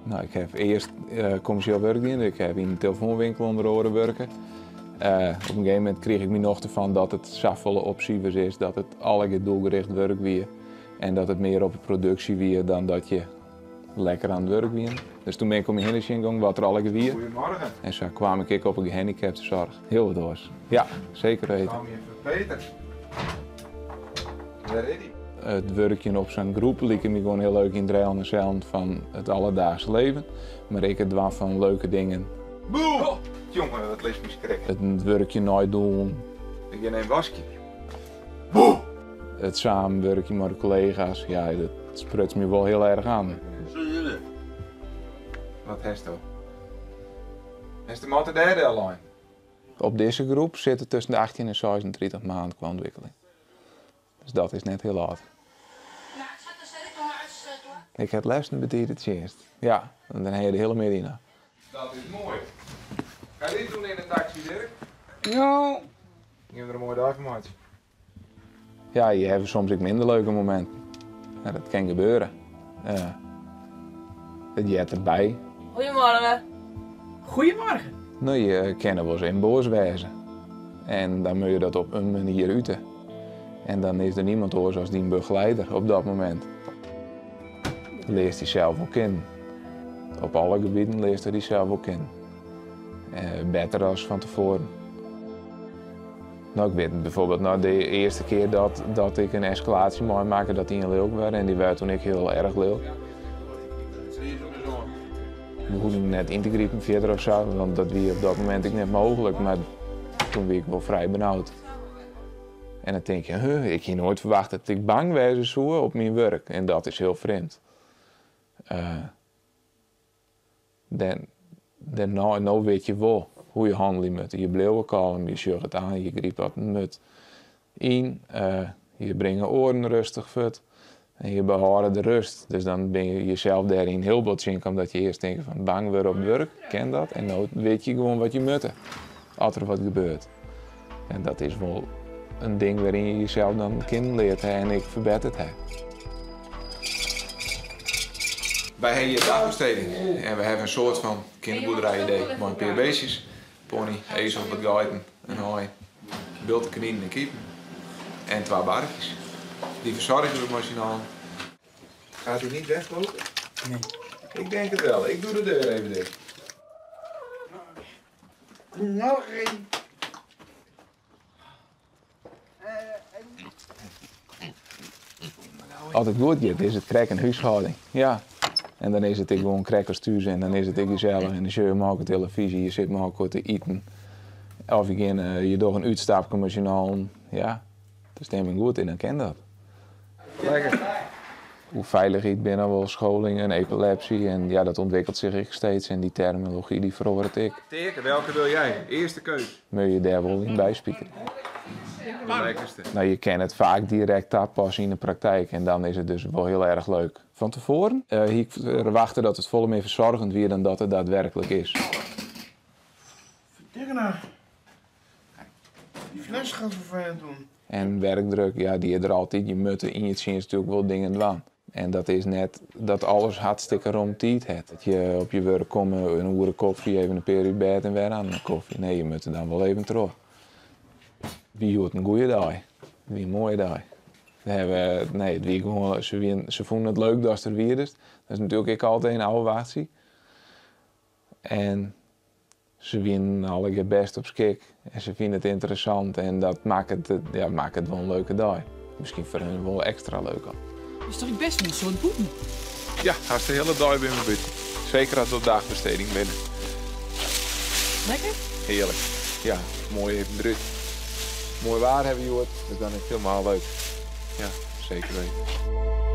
Nou, ik heb eerst commercieel werk gedaan. Ik heb in een telefoonwinkel onder oren werken. Op een gegeven moment kreeg ik me nog ervan dat het zoveel opties is, dat het alle doelgericht werk weer. En dat het meer op de productie weer dan dat je lekker aan het werk weer. Dus toen ben ik om je heen gegaan wat er alle weer. Goedemorgen. En zo kwam ik op een gehandicaptenzorg. Heel wat hoors. Ja, zeker weten. Kom je even Peter. Waar is die? Het werkje op zo'n groep liep me gewoon heel leuk in het rijden van het alledaagse leven. Maar ik het dwaan van leuke dingen. Boe! Oh, jongen, dat leest me schrikken. Het werkje nooit doen. Ik neem een wasje. Boe! Het samenwerken met de collega's, ja, dat sprutst me wel heel erg aan. Wat heeft dat? Is de man de derde al? Op deze groep zitten tussen de 18 en 36 maanden qua ontwikkeling. Dus dat is net heel hard. Ik heb lessen betiet het eerst. Ja, en dan heb je de hele middag na. Dat is mooi. Ga je dit doen in een taxi, Dirk? Ja. Ik heb er een mooie dag van gemaakt. Ja, je hebt soms ook minder leuke momenten. Ja, dat kan gebeuren. Het jet erbij. Goedemorgen. Goedemorgen. Nou, je kan er wel eens in boos wezen. En dan moet je dat op een manier uiten. En dan is er niemand hoor zoals die begeleider op dat moment. Leest hij zelf ook in. Op alle gebieden leest hij zelf ook in. Beter als van tevoren. Nou, ik weet bijvoorbeeld nou, de eerste keer dat ik een escalatie mocht maken, dat die een leeuw werd. En die werd toen ik heel erg leeuw. We hoefden net in te griepen verder of zo, want dat was op dat moment ik net mogelijk. Maar toen was ik wel vrij benauwd. En dan denk je, ik had nooit verwacht dat ik bang was zo op mijn werk. En dat is heel vreemd. Nou weet je wel hoe je handelt moet. Je blijft kalm, je zorgt het aan, je griep wat moet in. Je brengt oren rustig voort. En je behoudt de rust. Dus dan ben je jezelf daarin heel botsink, omdat je eerst denkt van bang weer op werk, ken dat. En nou weet je gewoon wat je moet, als er wat gebeurt. En dat is wel een ding waarin je jezelf dan kind leert en ik verbeter het. Wij hebben hier dagbesteding en we hebben een soort van kinderboerderij-idee. Maar een paar beestjes, pony, ezel, wat geiten, een hooi, bulten, kaninen en kiepen. En 2 barkjes. Die verzorgen we machinaal. Gaat hij niet weglopen? Nee. Ik denk het wel. Ik doe de deur even dicht. Nog één. Als het goed gaat, is het krek een huishouding. Ja. En dan is het gewoon crackers thuis en dan is het gezellig. En dan zit je maar ook op televisie, je zit maar ook te eten. Of je doet een uitstapje machinaal. Ja, de stemming goed en dan ken dat. Lekker. Hoe veilig ik ben al wel scholing en epilepsie en ja, dat ontwikkelt zich ook steeds en die terminologie die verhoort ik. Teken, welke wil jij? Eerste keus. Moet je daar wel in bijspieken. De lekkerste. Nou, je kan het vaak direct toepassen in de praktijk en dan is het dus wel heel erg leuk. Van tevoren ik verwachtte dat het volle meer verzorgend weer dan dat het daadwerkelijk is. Kijk nou. Die fles gaat vervelend doen. En werkdruk, ja, die je er altijd, je moet in je zien natuurlijk wel dingen doen. En dat is net dat alles hartstikke rond tijd heeft. Dat je op je werk komt, een uur koffie, even een periode bed en weer aan een koffie. Nee, je moet er dan wel even terug. Wie had een goede dag? Wie een mooie dag? Het wie gewoon, ze vonden het leuk dat ze er weer is. Dat is natuurlijk ook altijd een oude watie. En ze winnen alle best op skik. En ze vinden het interessant en dat maakt het wel een leuke dag. Misschien voor hen wel extra leuk al. Is toch best een soort boeken? Ja, gaat de hele dag bij me buiten. Zeker als we op dagbesteding binnen. Lekker? Heerlijk. Ja, mooi druk. Mooi waar hebben we gehoord, dus dan is het helemaal leuk. Ja, zeker weten.